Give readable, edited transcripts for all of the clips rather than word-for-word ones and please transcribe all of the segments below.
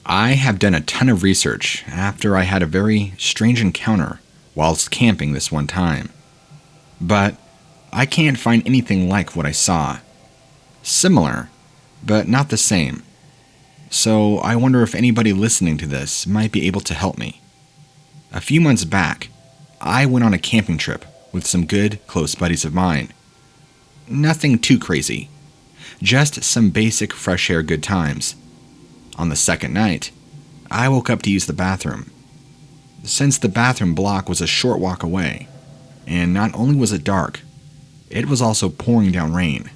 I have done a ton of research after I had a very strange encounter whilst camping this one time. But I can't find anything like what I saw. Similar, but not the same. So I wonder if anybody listening to this might be able to help me. A few months back, I went on a camping trip with some good, close buddies of mine. Nothing too crazy, just some basic fresh air good times. On the second night, I woke up to use the bathroom. Since the bathroom block was a short walk away, and not only was it dark, it was also pouring down rain.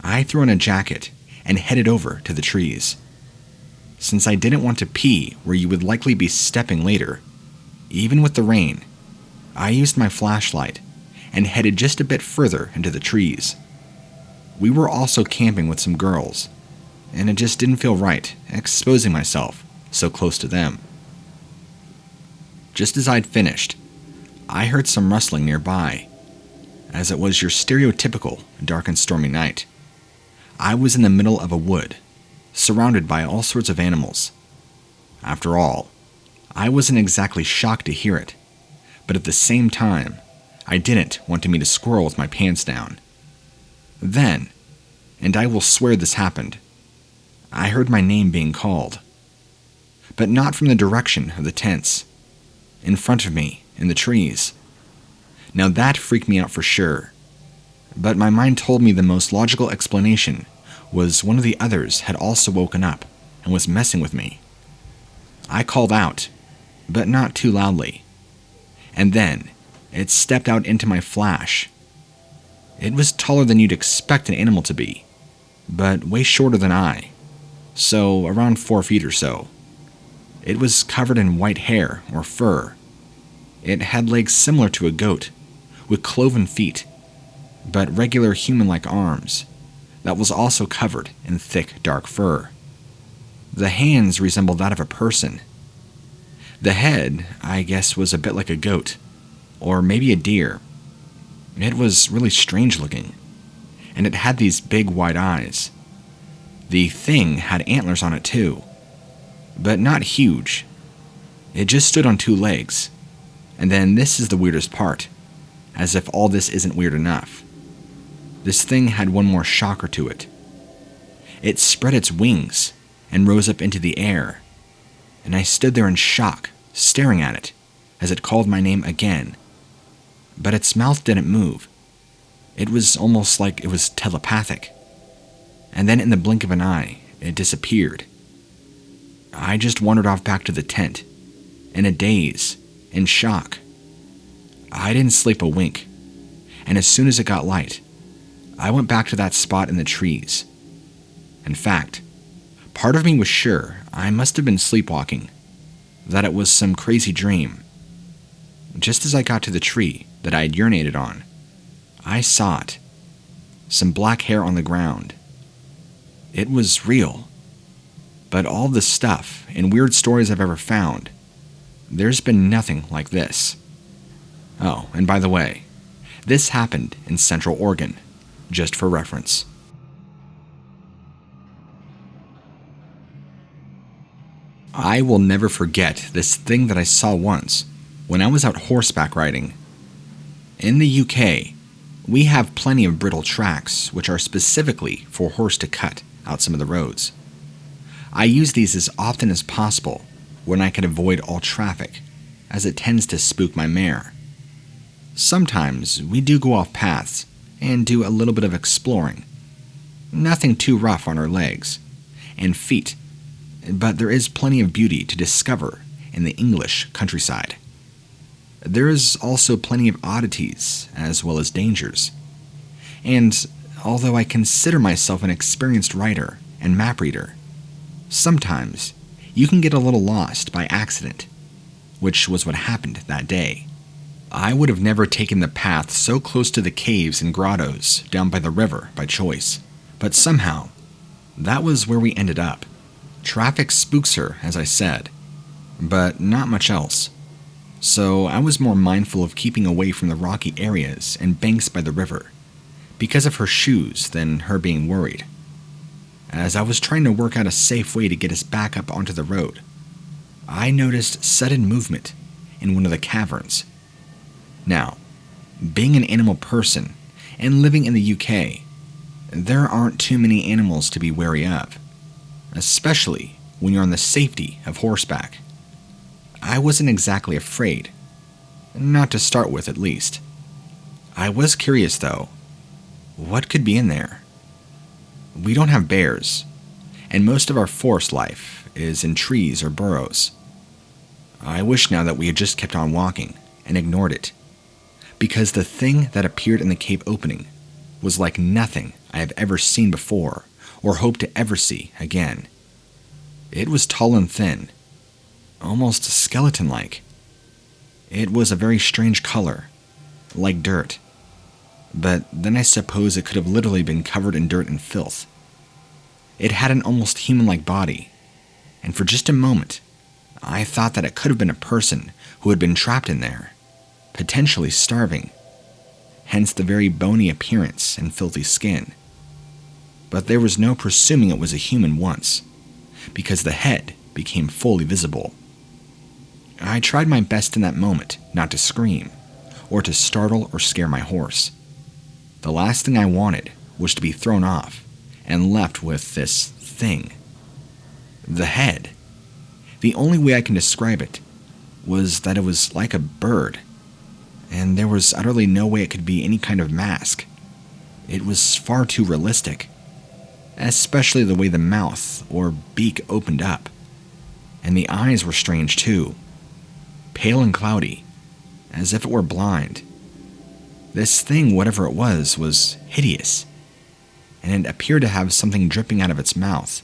I threw on a jacket and headed over to the trees. Since I didn't want to pee where you would likely be stepping later, even with the rain, I used my flashlight and headed just a bit further into the trees. We were also camping with some girls, and it just didn't feel right exposing myself so close to them. Just as I'd finished, I heard some rustling nearby, as it was your stereotypical dark and stormy night. I was in the middle of a wood, surrounded by all sorts of animals. After all, I wasn't exactly shocked to hear it, but at the same time, I didn't want to meet a squirrel with my pants down. Then, and I will swear this happened, I heard my name being called. But not from the direction of the tents. In front of me, in the trees. Now that freaked me out for sure. But my mind told me the most logical explanation was one of the others had also woken up and was messing with me. I called out, but not too loudly. And then, it stepped out into my flash. It was taller than you'd expect an animal to be, but way shorter than I. So around 4 feet or so. It was covered in white hair or fur. It had legs similar to a goat, with cloven feet, but regular human-like arms, that was also covered in thick dark fur. The hands resembled that of a person. The head, I guess, was a bit like a goat, or maybe a deer. It was really strange looking, and it had these big wide eyes. The thing had antlers on it too, but not huge. It just stood on 2 legs, and then this is the weirdest part, as if all this isn't weird enough. This thing had one more shocker to it. It spread its wings and rose up into the air, and I stood there in shock, staring at it, as it called my name again. But its mouth didn't move. It was almost like it was telepathic. And then in the blink of an eye, it disappeared. I just wandered off back to the tent, in a daze, in shock. I didn't sleep a wink, and as soon as it got light, I went back to that spot in the trees. In fact, part of me was sure I must have been sleepwalking, that it was some crazy dream. Just as I got to the tree that I had urinated on, I saw it. Some black hair on the ground. It was real. But all the stuff and weird stories I've ever found, there's been nothing like this. Oh, and by the way, this happened in Central Oregon, just for reference. I will never forget this thing that I saw once when I was out horseback riding. In the UK, we have plenty of brittle tracks which are specifically for horse to cut out some of the roads. I use these as often as possible when I can avoid all traffic, as it tends to spook my mare. Sometimes we do go off paths and do a little bit of exploring. Nothing too rough on our legs and feet, but there is plenty of beauty to discover in the English countryside. There is also plenty of oddities as well as dangers. And although I consider myself an experienced writer and map reader, sometimes you can get a little lost by accident, which was what happened that day. I would have never taken the path so close to the caves and grottos down by the river by choice, but somehow, that was where we ended up. Traffic spooks her, as I said, but not much else. So I was more mindful of keeping away from the rocky areas and banks by the river, because of her shoes than her being worried. as I was trying to work out a safe way to get us back up onto the road, I noticed sudden movement in one of the caverns. Now, being an animal person and living in the UK, there aren't too many animals to be wary of, especially when you're on the safety of horseback. I wasn't exactly afraid, not to start with at least. I was curious though, what could be in there? We don't have bears, and most of our forest life is in trees or burrows. I wish now that we had just kept on walking and ignored it, because the thing that appeared in the cave opening was like nothing I have ever seen before or hope to ever see again. It was tall and thin, almost skeleton-like. It was a very strange color, like dirt, but then I suppose it could have literally been covered in dirt and filth. It had an almost human-like body, and for just a moment, I thought that it could have been a person who had been trapped in there, potentially starving, hence the very bony appearance and filthy skin. But there was no presuming it was a human once, because the head became fully visible. I tried my best in that moment not to scream, or to startle or scare my horse. The last thing I wanted was to be thrown off and left with this thing. The head. The only way I can describe it was that it was like a bird, and there was utterly no way it could be any kind of mask. It was far too realistic, especially the way the mouth or beak opened up. And the eyes were strange too, pale and cloudy, as if it were blind. This thing, whatever it was hideous, and it appeared to have something dripping out of its mouth.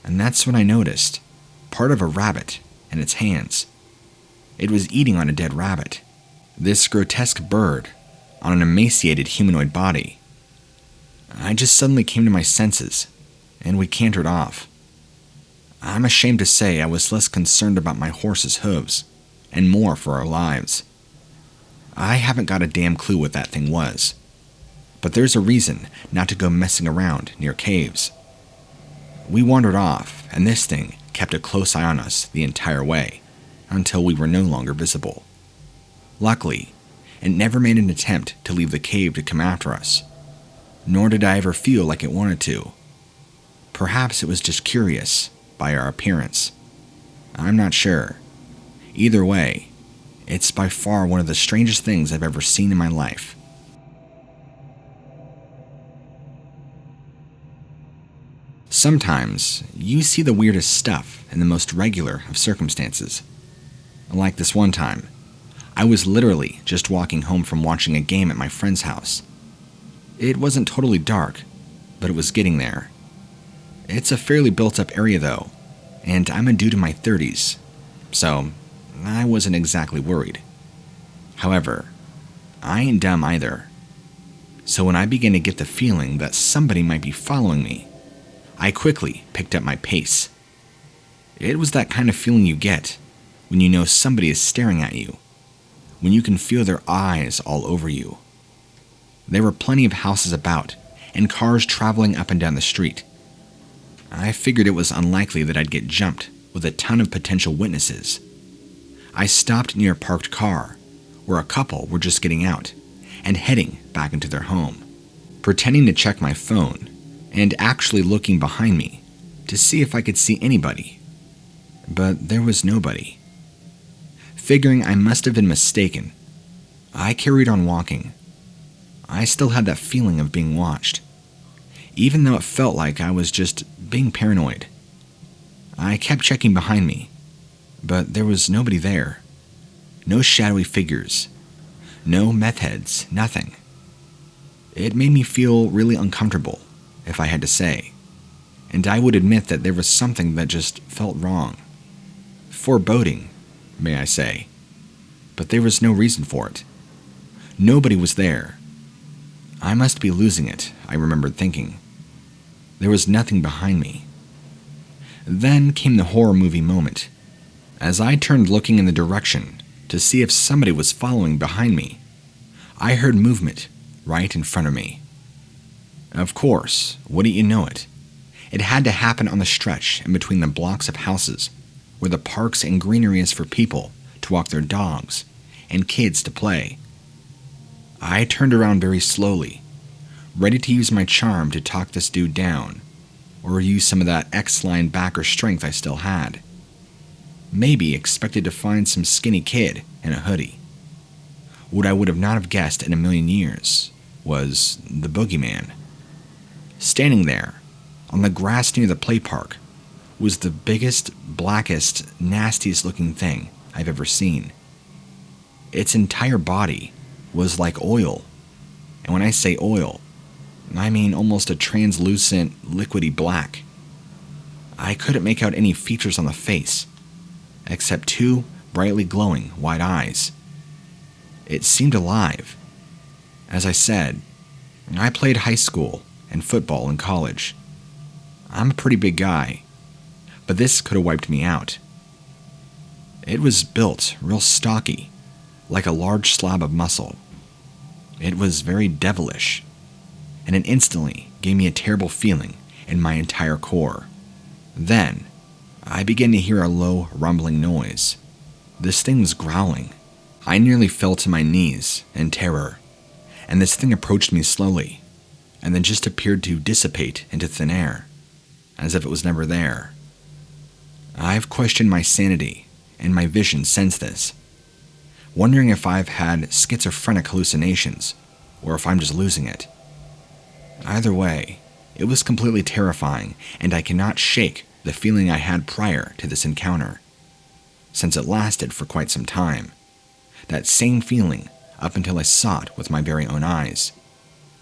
And that's when I noticed part of a rabbit in its hands. It was eating on a dead rabbit. This grotesque bird on an emaciated humanoid body. I just suddenly came to my senses, and we cantered off. I'm ashamed to say I was less concerned about my horse's hooves, and more for our lives. I haven't got a damn clue what that thing was, but there's a reason not to go messing around near caves. We wandered off, and this thing kept a close eye on us the entire way, until we were no longer visible. Luckily, it never made an attempt to leave the cave to come after us, nor did I ever feel like it wanted to. Perhaps it was just curious by our appearance. I'm not sure. Either way, it's by far one of the strangest things I've ever seen in my life. Sometimes, you see the weirdest stuff in the most regular of circumstances. Like this one time, I was literally just walking home from watching a game at my friend's house. It wasn't totally dark, but it was getting there. It's a fairly built-up area though, and I'm a dude in my 30s, so I wasn't exactly worried. However, I ain't dumb either. So when I began to get the feeling that somebody might be following me, I quickly picked up my pace. It was that kind of feeling you get when you know somebody is staring at you, when you can feel their eyes all over you. There were plenty of houses about, and cars traveling up and down the street. I figured it was unlikely that I'd get jumped with a ton of potential witnesses. I stopped near a parked car, where a couple were just getting out, and heading back into their home, pretending to check my phone, and actually looking behind me to see if I could see anybody. But there was nobody. Figuring I must have been mistaken, I carried on walking. I still had that feeling of being watched, even though it felt like I was just being paranoid. I kept checking behind me, but there was nobody there. No shadowy figures, no meth heads, nothing. It made me feel really uncomfortable, if I had to say, and I would admit that there was something that just felt wrong. Foreboding, may I say, but there was no reason for it. Nobody was there. I must be losing it, I remembered thinking. There was nothing behind me. Then came the horror movie moment. As I turned looking in the direction to see if somebody was following behind me, I heard movement right in front of me. Of course, wouldn't you know it? It had to happen on the stretch in between the blocks of houses, where the parks and greenery is for people to walk their dogs and kids to play. I turned around very slowly, ready to use my charm to talk this dude down, or use some of that X-line backer strength I still had. Maybe expected to find some skinny kid in a hoodie. What I would have not have guessed in a million years was the boogeyman. Standing there, on the grass near the play park, was the biggest, blackest, nastiest looking thing I've ever seen. Its entire body was like oil, and when I say oil, I mean almost a translucent, liquidy black. I couldn't make out any features on the face, except two brightly glowing white eyes. It seemed alive. As I said, I played high school and football in college. I'm a pretty big guy, but this could have wiped me out. It was built real stocky, like a large slab of muscle. It was very devilish, and it instantly gave me a terrible feeling in my entire core. Then, I began to hear a low, rumbling noise. This thing was growling. I nearly fell to my knees in terror, and this thing approached me slowly, and then just appeared to dissipate into thin air, as if it was never there. I've questioned my sanity and my vision since this, wondering if I've had schizophrenic hallucinations, or if I'm just losing it. Either way, it was completely terrifying, and I cannot shake the feeling I had prior to this encounter, since it lasted for quite some time. That same feeling up until I saw it with my very own eyes.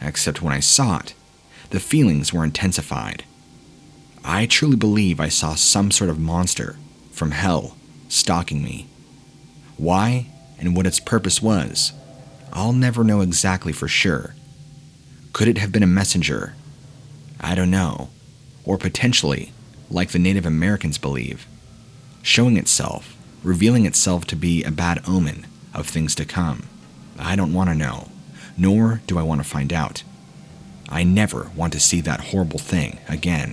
Except when I saw it, the feelings were intensified. I truly believe I saw some sort of monster from hell stalking me. Why and what its purpose was, I'll never know exactly for sure. Could it have been a messenger? I don't know. Or potentially, like the Native Americans believe, showing itself, revealing itself to be a bad omen of things to come. I don't want to know, nor do I want to find out. I never want to see that horrible thing again.